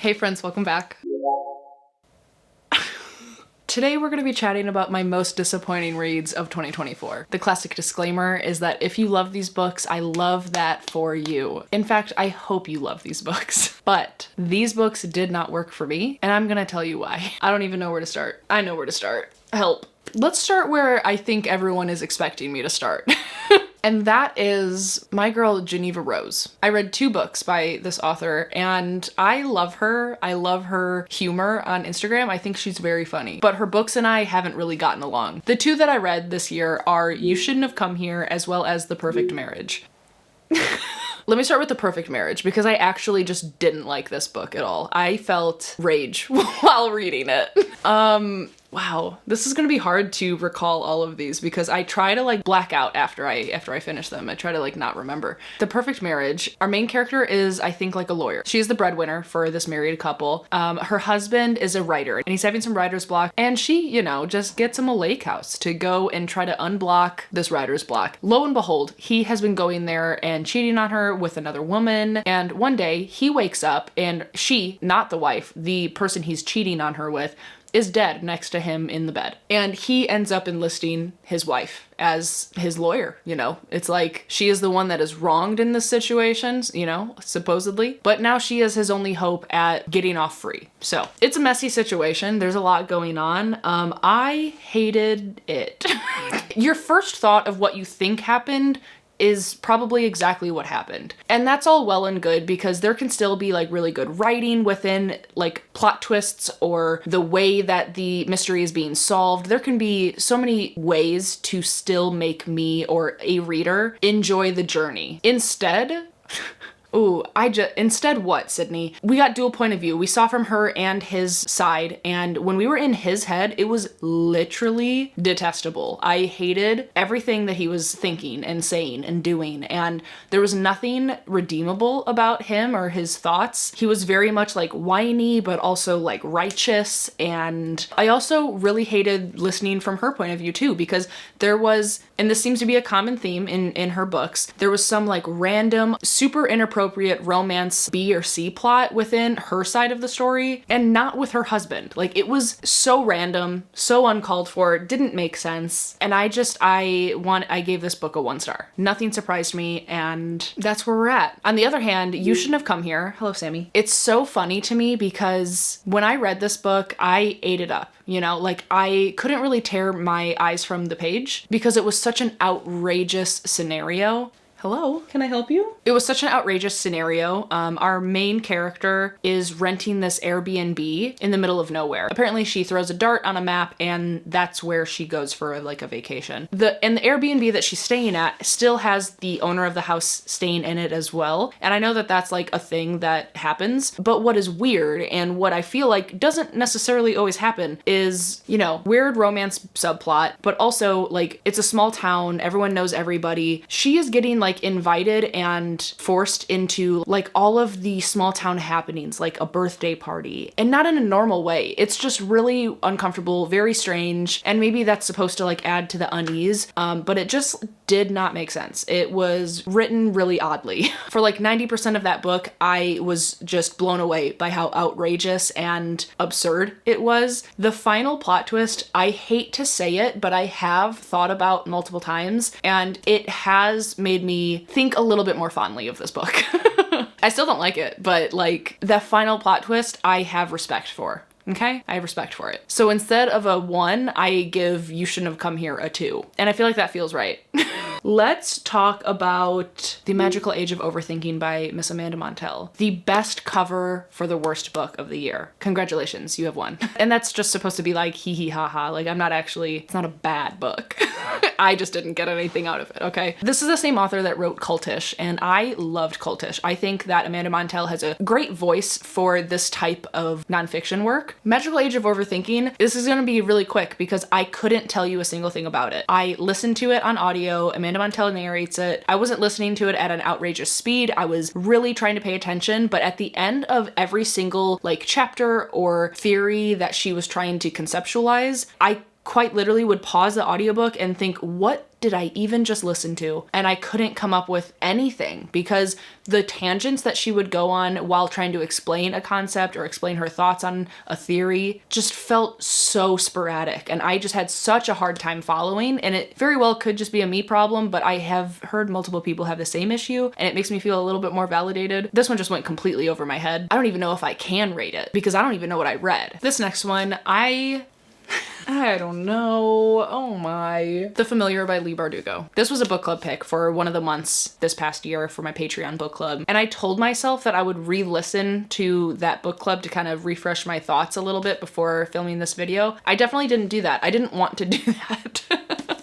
Hey friends, welcome back. Today we're going to be chatting about my most disappointing reads of 2024. The classic disclaimer is that if you love these books, I love that for you. In fact, I hope you love these books. But these books did not work for me, and I'm going to tell you why. I don't even know where to start. I know where to start. Help. Let's start where I think everyone is expecting me to start. And that is my girl, Geneva Rose. I read 2 books by this author and I love her. I love her humor on Instagram. I think she's very funny, but her books and I haven't really gotten along. The 2 that I read this year are You Shouldn't Have Come Here, as well as The Perfect Marriage. Let me start with The Perfect Marriage because I actually just didn't like this book at all. I felt rage while reading it. Wow, this is gonna be hard to recall all of these because I try to like black out after I finish them. I try to like not remember. The Perfect Marriage, our main character is, I think, like a lawyer. She's the breadwinner for this married couple. Her husband is a writer and he's having some writer's block, and she, you know, just gets him a lake house to go and try to unblock this writer's block. Lo and behold, he has been going there and cheating on her with another woman, and one day he wakes up and she, not the wife, the person he's cheating on her with, is dead next to him in the bed. And he ends up enlisting his wife as his lawyer, you know? It's like she is the one that is wronged in this situation, you know, supposedly. But now she is his only hope at getting off free. So it's a messy situation. There's a lot going on. I hated it. Your first thought of what you think happened is probably exactly what happened. And that's all well and good because there can still be like really good writing within like plot twists or the way that the mystery is being solved. There can be so many ways to still make me or a reader enjoy the journey. Instead, instead what, Sydney? We got dual point of view. We saw from her and his side, and when we were in his head, it was literally detestable. I hated everything that he was thinking and saying and doing, and there was nothing redeemable about him or his thoughts. He was very much like whiny, but also like righteous, and I also really hated listening from her point of view too, because there was, and this seems to be a common theme in her books, there was some like random, super inappropriate romance B or C plot within her side of the story and not with her husband. Like it was so random, so uncalled for, didn't make sense. And I gave this book a 1 star. Nothing surprised me, and that's where we're at. On the other hand, You Shouldn't Have Come Here. Hello, Sammy. It's so funny to me because when I read this book, I ate it up. You know, like I couldn't really tear my eyes from the page because it was such an outrageous scenario. Hello, can I help you? It was such an outrageous scenario. Our main character is renting this Airbnb in the middle of nowhere. Apparently she throws a dart on a map and that's where she goes for like a vacation. And the Airbnb that she's staying at still has the owner of the house staying in it as well. And I know that that's like a thing that happens, but what is weird and what I feel like doesn't necessarily always happen is, you know, weird romance subplot, but also like it's a small town, everyone knows everybody. She is getting like invited and forced into like all of the small town happenings, like a birthday party, and not in a normal way. It's just really uncomfortable, very strange, and maybe that's supposed to like add to the unease, but it just did not make sense. It was written really oddly. For like 90% of that book, I was just blown away by how outrageous and absurd it was. The final plot twist, I hate to say it, but I have thought about multiple times, and it has made me think a little bit more fondly of this book. I still don't like it, but like the final plot twist, I have respect for. Okay? I have respect for it. So instead of a 1, I give You Shouldn't Have Come Here a 2. And I feel like that feels right. Let's talk about The Magical Age of Overthinking by Miss Amanda Montell. The best cover for the worst book of the year. Congratulations, you have won. And that's just supposed to be like hee hee ha ha. Like it's not a bad book. I just didn't get anything out of it, okay? This is the same author that wrote Cultish, and I loved Cultish. I think that Amanda Montell has a great voice for this type of nonfiction work. Magical Age of Overthinking, this is gonna be really quick because I couldn't tell you a single thing about it. I listened to it on audio, Amanda Montell narrates it. I wasn't listening to it at an outrageous speed. I was really trying to pay attention, but at the end of every single like chapter or theory that she was trying to conceptualize, I quite literally would pause the audiobook and think, what did I even just listen to? And I couldn't come up with anything because the tangents that she would go on while trying to explain a concept or explain her thoughts on a theory just felt so sporadic. And I just had such a hard time following. And it very well could just be a me problem, but I have heard multiple people have the same issue and it makes me feel a little bit more validated. This one just went completely over my head. I don't even know if I can rate it because I don't even know what I read. This next one, I don't know. Oh my. The Familiar by Leigh Bardugo. This was a book club pick for one of the months this past year for my Patreon book club. And I told myself that I would re-listen to that book club to kind of refresh my thoughts a little bit before filming this video. I definitely didn't do that. I didn't want to do that.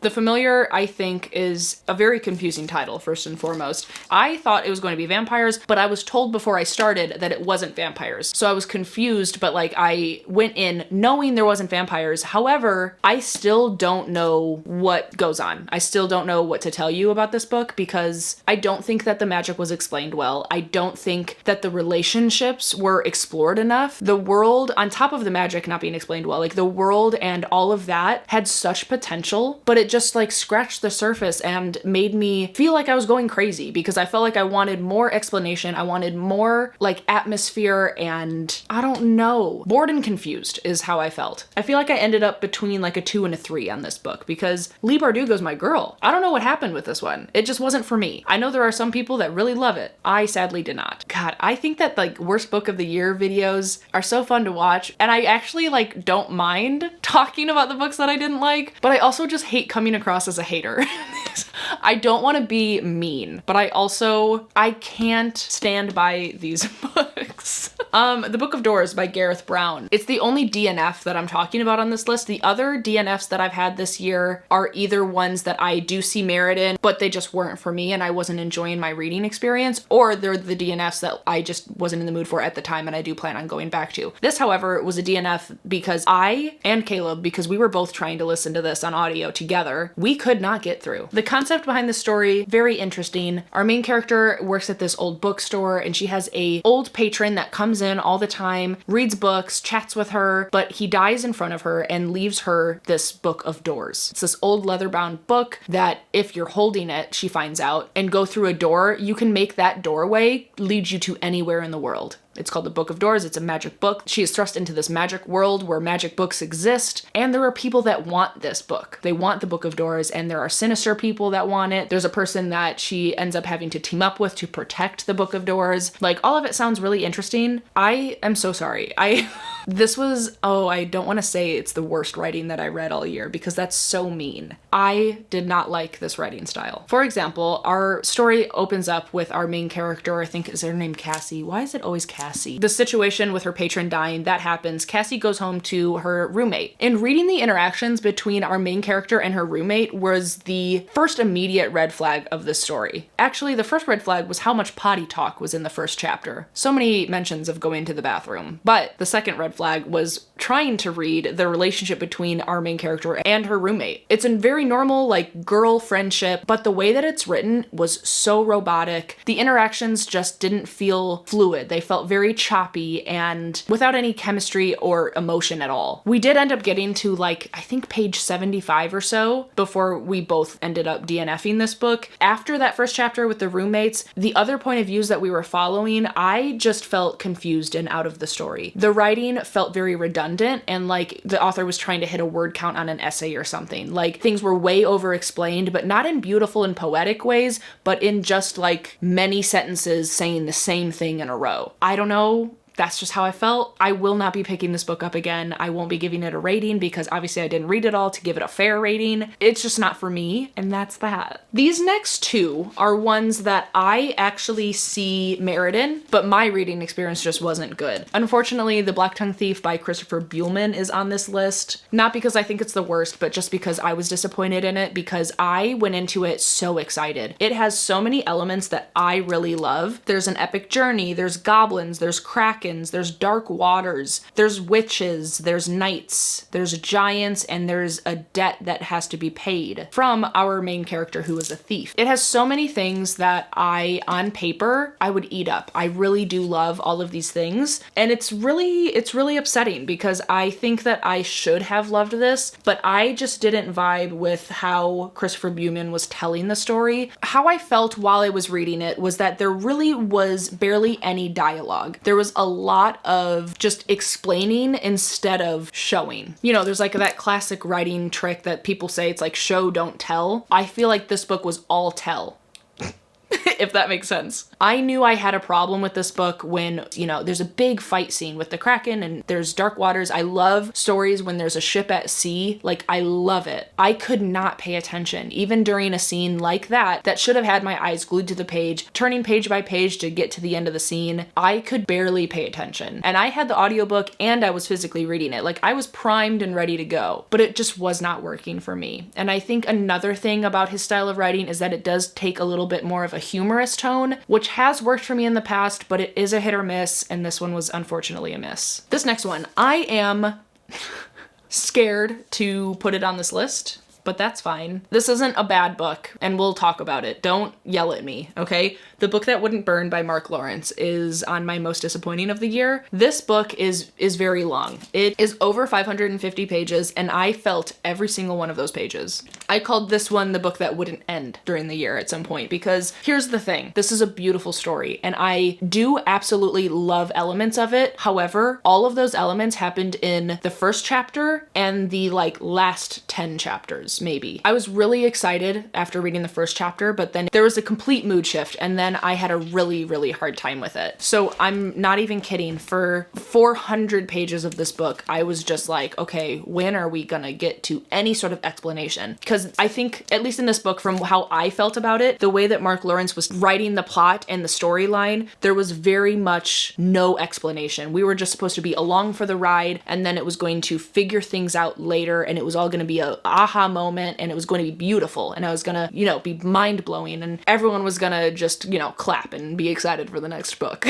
The Familiar, I think, is a very confusing title, first and foremost. I thought it was going to be vampires, but I was told before I started that it wasn't vampires. So I was confused, but like I went in knowing there wasn't vampires. However, I still don't know what goes on. I still don't know what to tell you about this book because I don't think that the magic was explained well. I don't think that the relationships were explored enough. The world, on top of the magic not being explained well, like the world and all of that had such potential, but it just like scratched the surface and made me feel like I was going crazy because I felt like I wanted more explanation. I wanted more like atmosphere and I don't know. Bored and confused is how I felt. I feel like I ended up between like a 2 and a 3 on this book because Leigh Bardugo's my girl. I don't know what happened with this one. It just wasn't for me. I know there are some people that really love it. I sadly did not. God, I think that like worst book of the year videos are so fun to watch and I actually like don't mind talking about the books that I didn't like, but I also just hate coming across as a hater. I don't want to be mean, but I can't stand by these books. The Book of Doors by Gareth Brown. It's the only DNF that I'm talking about on this list. The other DNFs that I've had this year are either ones that I do see merit in, but they just weren't for me and I wasn't enjoying my reading experience, or they're the DNFs that I just wasn't in the mood for at the time and I do plan on going back to. This, however, was a DNF because I and Caleb, because we were both trying to listen to this on audio together, we could not get through. The concept behind the story, very interesting. Our main character works at this old bookstore and she has a old patron that comes in all the time, reads books, chats with her, but he dies in front of her and leaves her this book of doors. It's this old leather-bound book that if you're holding it, she finds out, and go through a door, you can make that doorway lead you to anywhere in the world. It's called the Book of Doors. It's a magic book. She is thrust into this magic world where magic books exist, and there are people that want this book. They want the Book of Doors, and there are sinister people that want it. There's a person that she ends up having to team up with to protect the Book of Doors. Like, all of it sounds really interesting. I am so sorry. This was, I don't want to say it's the worst writing that I read all year because that's so mean. I did not like this writing style. For example, our story opens up with our main character, I think is her name Cassie. Why is it always Cassie? The situation with her patron dying, that happens. Cassie goes home to her roommate. And reading the interactions between our main character and her roommate was the first immediate red flag of this story. Actually, the first red flag was how much potty talk was in the first chapter. So many mentions of going to the bathroom. But the second red flag was trying to read the relationship between our main character and her roommate. It's a very normal, like, girl friendship, but the way that it's written was so robotic. The interactions just didn't feel fluid. They felt very choppy and without any chemistry or emotion at all. We did end up getting to, like, I think page 75 or so before we both ended up DNFing this book. After that first chapter with the roommates, the other point of views that we were following, I just felt confused and out of the story. The writing felt very redundant and like the author was trying to hit a word count on an essay or something. Like things were way over explained, but not in beautiful and poetic ways, but in just like many sentences saying the same thing in a row. I don't know. That's just how I felt. I will not be picking this book up again. I won't be giving it a rating because obviously I didn't read it all to give it a fair rating. It's just not for me, and that's that. These next two are ones that I actually see merit in, but my reading experience just wasn't good. Unfortunately, The Black Tongue Thief by Christopher Buehlman is on this list. Not because I think it's the worst, but just because I was disappointed in it because I went into it so excited. It has so many elements that I really love. There's an epic journey, there's goblins, there's kraken, krakens, there's dark waters, there's witches, there's knights, there's giants, and there's a debt that has to be paid from our main character who is a thief. It has so many things that on paper, I would eat up. I really do love all of these things. And it's really upsetting because I think that I should have loved this, but I just didn't vibe with how Christopher Bueman was telling the story. How I felt while I was reading it was that there really was barely any dialogue. There was a lot of just explaining instead of showing. You know, there's like that classic writing trick that people say, it's like show, don't tell. I feel like this book was all tell. If that makes sense. I knew I had a problem with this book when, you know, there's a big fight scene with the Kraken and there's dark waters. I love stories when there's a ship at sea. Like, I love it. I could not pay attention, even during a scene like that should have had my eyes glued to the page, turning page by page to get to the end of the scene. I could barely pay attention. And I had the audiobook and I was physically reading it. Like, I was primed and ready to go, but it just was not working for me. And I think another thing about his style of writing is that it does take a little bit more of a humorous tone, which has worked for me in the past, but it is a hit or miss, and this one was unfortunately a miss. This next one, I am scared to put it on this list, but that's fine. This isn't a bad book, and we'll talk about it. Don't yell at me, okay? The Book That Wouldn't Burn by Mark Lawrence is on my most disappointing of the year. This book is very long. It is over 550 pages, and I felt every single one of those pages. I called this one the book that wouldn't end during the year at some point, because here's the thing. This is a beautiful story, and I do absolutely love elements of it. However, all of those elements happened in the first chapter and the last 10 chapters, maybe. I was really excited after reading the first chapter, but then there was a complete mood shift, and then I had a really, really hard time with it. So I'm not even kidding. For 400 pages of this book, I was just like, okay, when are we gonna get to any sort of explanation? Because I think, at least in this book, from how I felt about it, the way that Mark Lawrence was writing the plot and the storyline, there was very much no explanation. We were just supposed to be along for the ride, and then it was going to figure things out later, and it was all gonna be a aha moment, and it was going to be beautiful, and I was gonna, you know, be mind-blowing, and everyone was gonna just, you know, clap and be excited for the next book.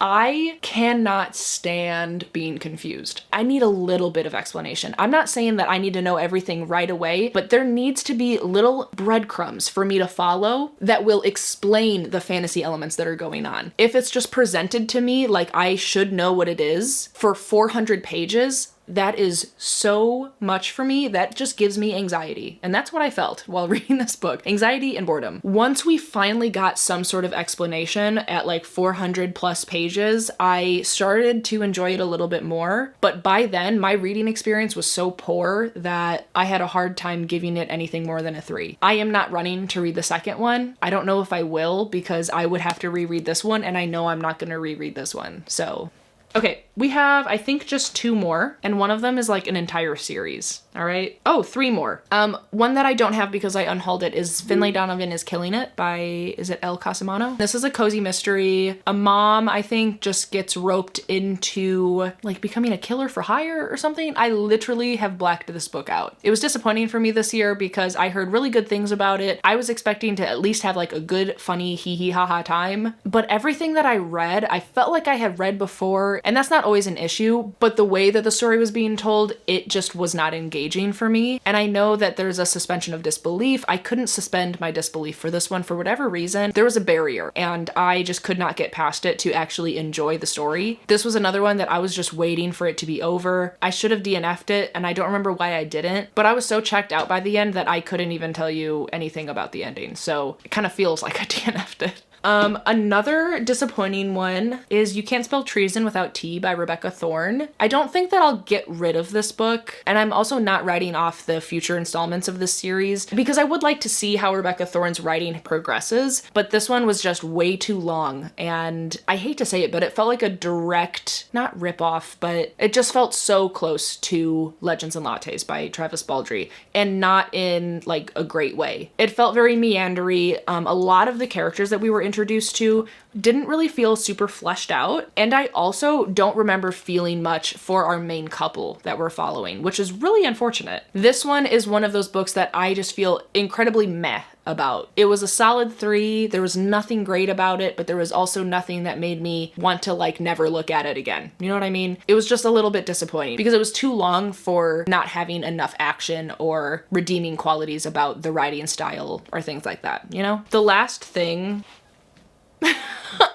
I cannot stand being confused. I need a little bit of explanation. I'm not saying that I need to know everything right away, but there needs to be little breadcrumbs for me to follow that will explain the fantasy elements that are going on. If it's just presented to me like I should know what it is for 400 pages, that is so much for me. That just gives me anxiety. And that's what I felt while reading this book. Anxiety and boredom. Once we finally got some sort of explanation at 400 plus pages, I started to enjoy it a little bit more. But by then, my reading experience was so poor that I had a hard time giving it anything more than a 3. I am not running to read the second one. I don't know if I will, because I would have to reread this one, and I know I'm not going to reread this one. So okay, we have, I think, just 2 more, and one of them is an entire series, all right? Oh, 3 more. One that I don't have because I unhauled it is Finlay Donovan is Killing It by, is it El Casimano? This is a cozy mystery. A mom, I think, just gets roped into, becoming a killer for hire or something. I literally have blacked this book out. It was disappointing for me this year because I heard really good things about it. I was expecting to at least have, a good, funny, hee-hee-ha-ha time, but everything that I read, I felt like I had read before. And that's not always an issue, but the way that the story was being told, it just was not engaging for me. And I know that there's a suspension of disbelief. I couldn't suspend my disbelief for this one for whatever reason. There was a barrier, and I just could not get past it to actually enjoy the story. This was another one that I was just waiting for it to be over. I should have DNF'd it, and I don't remember why I didn't, but I was so checked out by the end that I couldn't even tell you anything about the ending. So it kind of feels like I DNF'd it. Another disappointing one is You Can't Spell Treason Without Tea by Rebecca Thorne. I don't think that I'll get rid of this book, and I'm also not writing off the future installments of this series because I would like to see how Rebecca Thorne's writing progresses, but this one was just way too long, and I hate to say it, but it felt like a direct, not rip-off, but it just felt so close to Legends and Lattes by Travis Baldree, and not in a great way. It felt very meandery. A lot of the characters that we were introduced introduced to didn't really feel super fleshed out. And I also don't remember feeling much for our main couple that we're following, which is really unfortunate. This one is one of those books that I just feel incredibly meh about. It was a solid 3. There was nothing great about it, but there was also nothing that made me want to like never look at it again. You know what I mean? It was just a little bit disappointing because it was too long for not having enough action or redeeming qualities about the writing style or things like that, you know? The last thing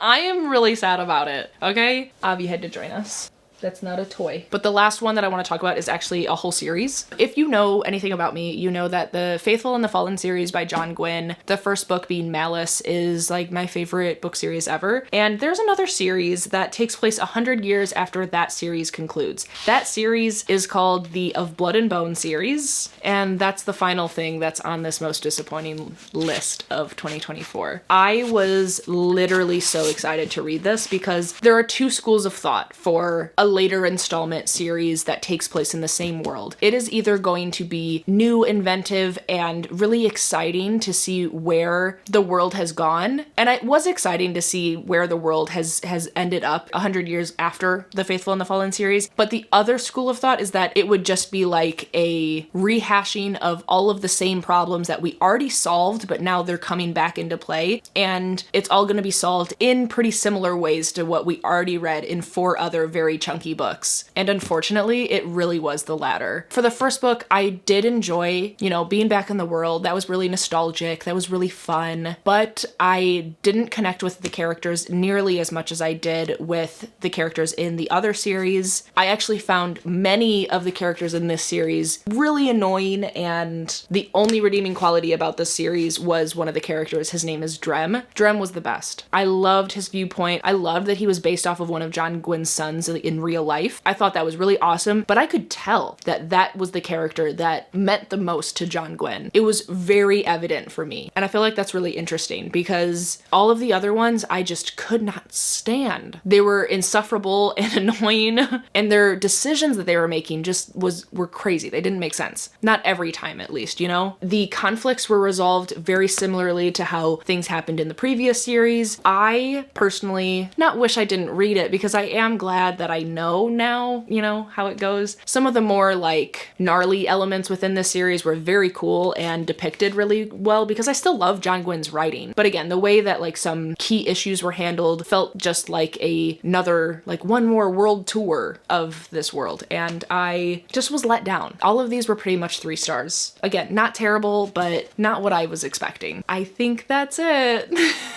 I am really sad about it, okay? Avi had to join us. That's not a toy. But the last one that I want to talk about is actually a whole series. If you know anything about me, you know that the Faithful and the Fallen series by John Gwynne, the first book being Malice, is like my favorite book series ever. And there's another series that takes place 100 years after that series concludes. That series is called the Of Blood and Bone series. And that's the final thing that's on this most disappointing list of 2024. I was literally so excited to read this because there are 2 schools of thought for a later installment series that takes place in the same world. It is either going to be new, inventive, and really exciting to see where the world has gone. And it was exciting to see where the world has ended up 100 years after the Faithful and the Fallen series. But the other school of thought is that it would just be like a rehashing of all of the same problems that we already solved, but now they're coming back into play. And it's all going to be solved in pretty similar ways to what we already read in 4 other very chunky books. And unfortunately, it really was the latter. For the first book, I did enjoy, you know, being back in the world. That was really nostalgic. That was really fun. But I didn't connect with the characters nearly as much as I did with the characters in the other series. I actually found many of the characters in this series really annoying, and the only redeeming quality about this series was one of the characters. His name is Drem. Drem was the best. I loved his viewpoint. I loved that he was based off of one of John Gwynne's sons in real life. I thought that was really awesome, but I could tell that that was the character that meant the most to John Gwynne. It was very evident for me. And I feel like that's really interesting because all of the other ones I just could not stand. They were insufferable and annoying, and their decisions that they were making just were crazy. They didn't make sense. Not every time, at least, you know? The conflicts were resolved very similarly to how things happened in the previous series. I personally not wish I didn't read it because I am glad that I know now, you know, how it goes. Some of the more like gnarly elements within this series were very cool and depicted really well because I still love John Gwynne's writing. But again, the way that like some key issues were handled felt just like another, like one more world tour of this world. And I just was let down. All of these were pretty much 3 stars. Again, not terrible, but not what I was expecting. I think that's it.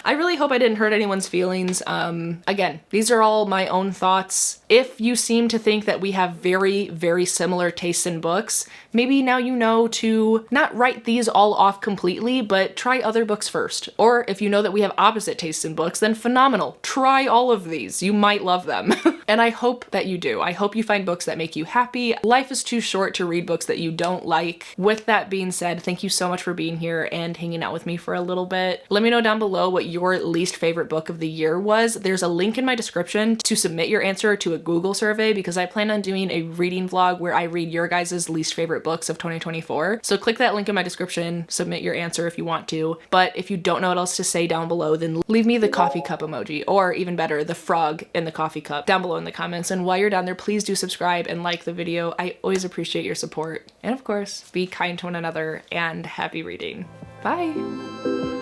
I really hope I didn't hurt anyone's feelings. Again, these are all my own thoughts. If you seem to think that we have very, very similar tastes in books, maybe now you know to not write these all off completely, but try other books first. Or if you know that we have opposite tastes in books, then phenomenal. Try all of these. You might love them. And I hope that you do. I hope you find books that make you happy. Life is too short to read books that you don't like. With that being said, thank you so much for being here and hanging out with me for a little bit. Let me know down below what your least favorite book of the year was. There's a link in my description to submit your answer to a Google survey because I plan on doing a reading vlog where I read your guys' least favorite books of 2024. So click that link in my description, submit your answer if you want to. But if you don't know what else to say down below, then leave me the coffee cup emoji, or even better, the frog in the coffee cup down below in the comments. And while you're down there, please do subscribe and like the video. I always appreciate your support. And of course, be kind to one another and happy reading. Bye.